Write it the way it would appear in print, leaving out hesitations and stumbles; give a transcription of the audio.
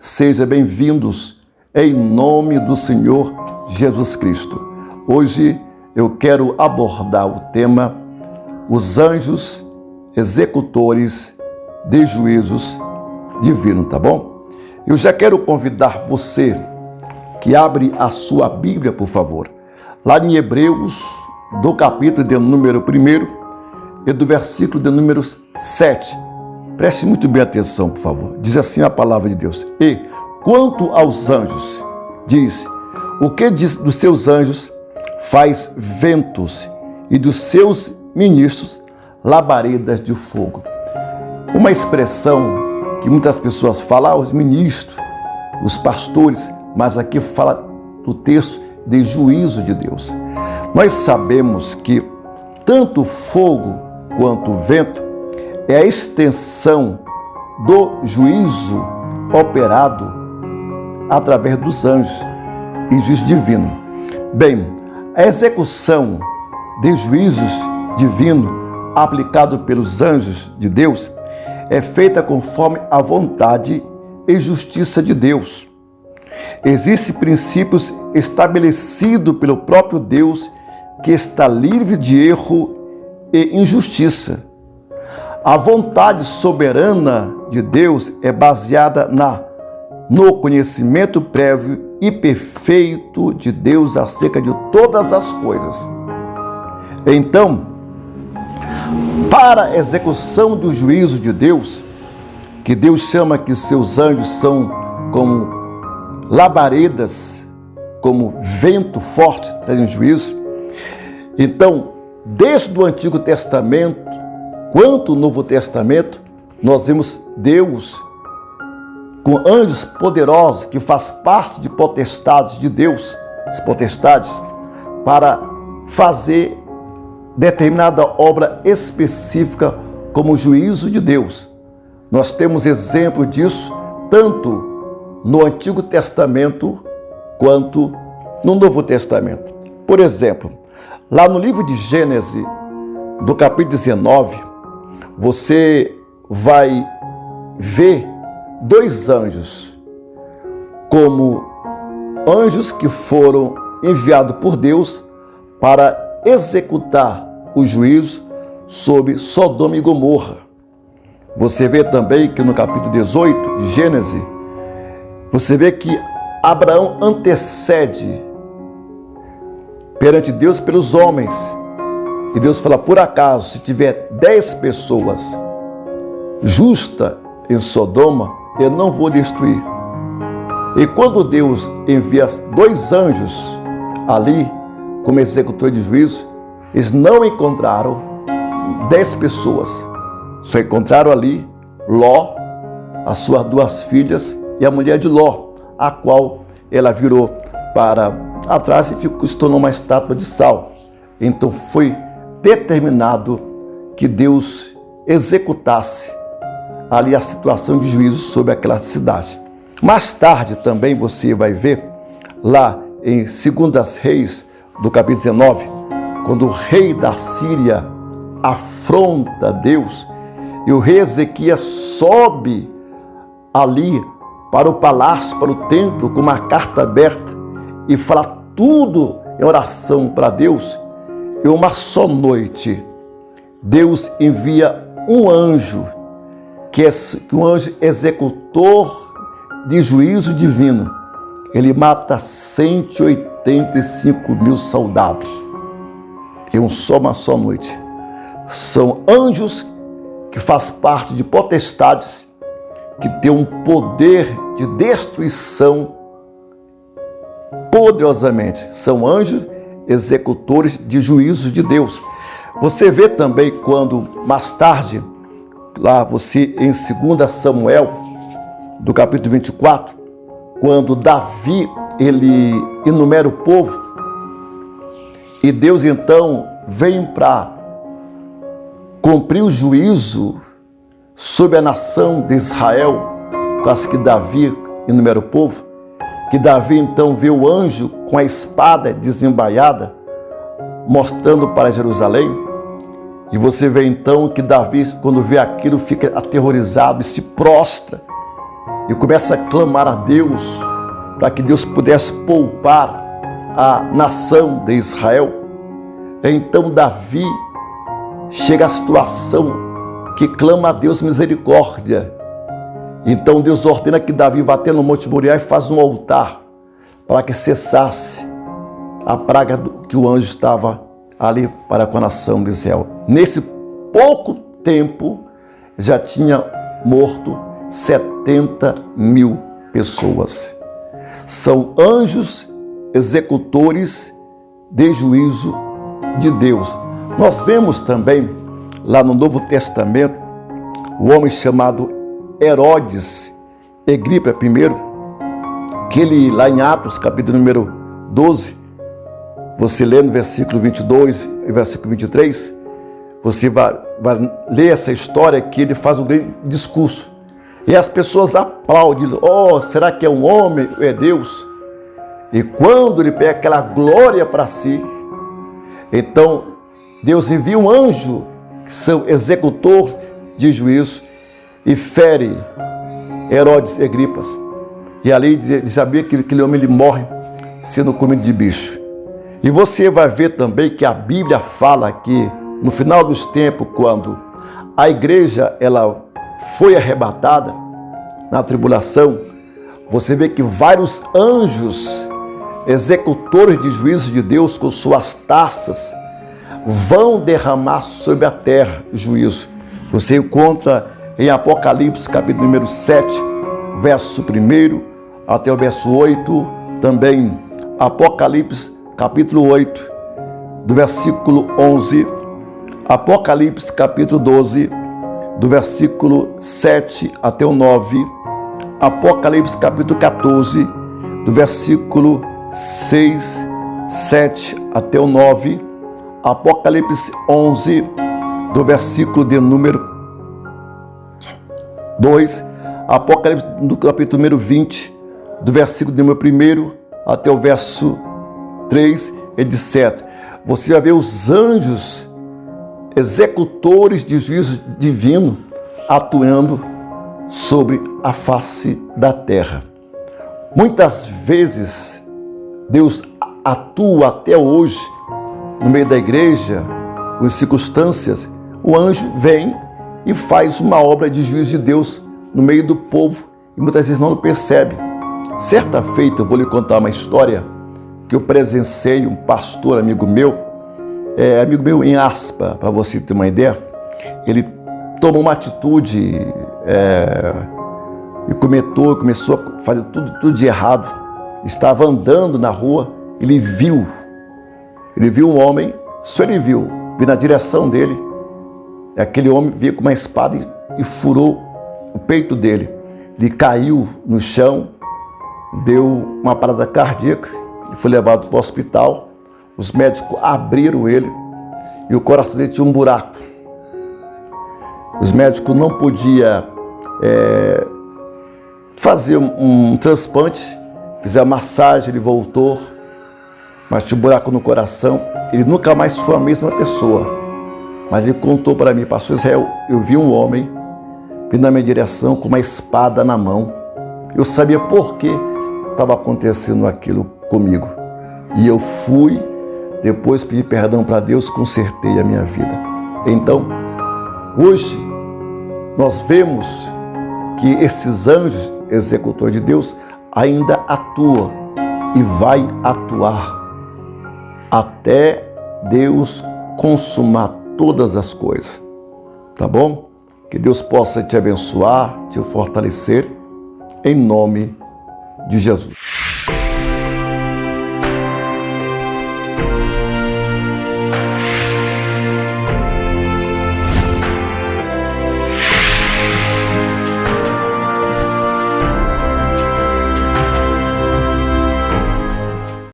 Sejam bem-vindos em nome do Senhor Jesus Cristo. Hoje eu quero abordar o tema os anjos executores de juízos divinos, tá bom? Eu já quero convidar você que abre a sua Bíblia, por favor, lá em Hebreus, do capítulo de número 1 e do versículo de número 7. Preste muito bem atenção, por favor. Diz assim a palavra de Deus. E, quanto aos anjos, diz, o que diz dos seus anjos faz ventos e dos seus ministros labaredas de fogo. Uma expressão que muitas pessoas falam, os ministros, os pastores, mas aqui fala do texto de juízo de Deus. Nós sabemos que tanto o fogo quanto o vento é a extensão do juízo operado através dos anjos e juízo divino. Bem, a execução de juízos divinos aplicado pelos anjos de Deus é feita conforme a vontade e justiça de Deus. Existem princípios estabelecidos pelo próprio Deus que está livre de erro e injustiça. A vontade soberana de Deus é baseada no conhecimento prévio e perfeito de Deus acerca de todas as coisas. Então, para a execução do juízo de Deus, que Deus chama que seus anjos são como labaredas, como vento forte, trazem juízo. Então, desde o Antigo Testamento, quanto o Novo Testamento, nós vemos Deus com anjos poderosos que faz parte de potestades de Deus, as potestades, para fazer determinada obra específica como o juízo de Deus. Nós temos exemplo disso tanto no Antigo Testamento quanto no Novo Testamento. Por exemplo, lá no livro de Gênesis, do capítulo 19, você vai ver dois anjos como anjos que foram enviados por Deus para executar o juízo sobre Sodoma e Gomorra. Você vê também que no capítulo 18 de Gênesis, você vê que Abraão antecede perante Deus pelos homens. E Deus fala, por acaso, se tiver 10 pessoas justas em Sodoma, eu não vou destruir. E quando Deus envia dois anjos ali, como executor de juízo, eles não encontraram 10 pessoas. Só encontraram ali Ló, as suas 2 filhas e a mulher de Ló, a qual ela virou para atrás e se tornou uma estátua de sal. Então foi determinado que Deus executasse ali a situação de juízo sobre aquela cidade. Mais tarde também você vai ver lá em 2 Reis, do capítulo 19, quando o rei da Síria afronta Deus e o rei Ezequias sobe ali para o palácio, para o templo, com uma carta aberta e fala tudo em oração para Deus. Em uma só noite, Deus envia um anjo, que é um anjo executor de juízo divino. Ele mata 185 mil soldados em uma só noite. São anjos que fazem parte de potestades que têm um poder de destruição poderosamente. São anjos executores de juízo de Deus. Você vê também quando, mais tarde, lá você em 2 Samuel, do capítulo 24, quando Davi, ele enumera o povo, e Deus então vem para cumprir o juízo sobre a nação de Israel, com as que Davi enumera o povo, que Davi então vê o anjo com a espada desembaiada, mostrando para Jerusalém. E você vê então que Davi, quando vê aquilo, fica aterrorizado e se prostra e começa a clamar a Deus para que Deus pudesse poupar a nação de Israel. Então Davi chega à situação que clama a Deus misericórdia. Então Deus ordena que Davi vá até no Monte Moriá e faz um altar para que cessasse a praga que o anjo estava ali para com a nação de Israel. Nesse pouco tempo já tinha morto 70.000 pessoas. São anjos executores de juízo de Deus. Nós vemos também lá no Novo Testamento o homem chamado Herodes Agripa I, que ele lá em Atos capítulo número 12, você lê no versículo 22 e versículo 23, você vai ler essa história que ele faz um grande discurso. E as pessoas aplaudem, oh, será que é um homem ou é Deus? E quando ele pega aquela glória para si, então Deus envia um anjo, que são executor de juízo, e fere Herodes Agripas. E ali sabia que aquele homem ele morre sendo comido de bicho. E você vai ver também que a Bíblia fala que no final dos tempos, quando a igreja ela foi arrebatada na tribulação, você vê que vários anjos executores de juízo de Deus com suas taças vão derramar sobre a terra juízo. Você encontra em Apocalipse capítulo número 7, verso 1 até o verso 8, também Apocalipse capítulo 8, do versículo 11, Apocalipse capítulo 12, do versículo 7 até o 9, Apocalipse capítulo 14, do versículo 6, 7 até o 9, Apocalipse 11, do versículo de número 2, Apocalipse do capítulo número 20, do versículo de número 1 até o verso 3, etc. Você vai ver os anjos executores de juízo divino atuando sobre a face da terra. Muitas vezes Deus atua até hoje no meio da igreja, em circunstâncias, o anjo vem e faz uma obra de juízo de Deus no meio do povo e muitas vezes não percebe. Certa feita eu vou lhe contar uma história que eu presenciei, um pastor amigo meu em Aspa, para você ter uma ideia. Ele tomou uma atitude e começou a fazer tudo de errado. Estava andando na rua, ele viu um homem, só ele viu na direção dele, aquele homem veio com uma espada e furou o peito dele. Ele caiu no chão, deu uma parada cardíaca, ele foi levado para o hospital, os médicos abriram ele e o coração dele tinha um buraco. Os médicos não podiam fazer um transplante, fizeram massagem, ele voltou, mas tinha um buraco no coração, ele nunca mais foi a mesma pessoa. Mas ele contou para mim, pastor Israel, eu vi um homem vindo na minha direção com uma espada na mão. Eu sabia por que estava acontecendo aquilo comigo. E eu fui, depois pedi perdão para Deus, consertei a minha vida. Então, hoje, nós vemos que esses anjos executores de Deus ainda atuam e vai atuar até Deus consumar todas as coisas. Tá bom? Que Deus possa te abençoar, te fortalecer, em nome de Jesus.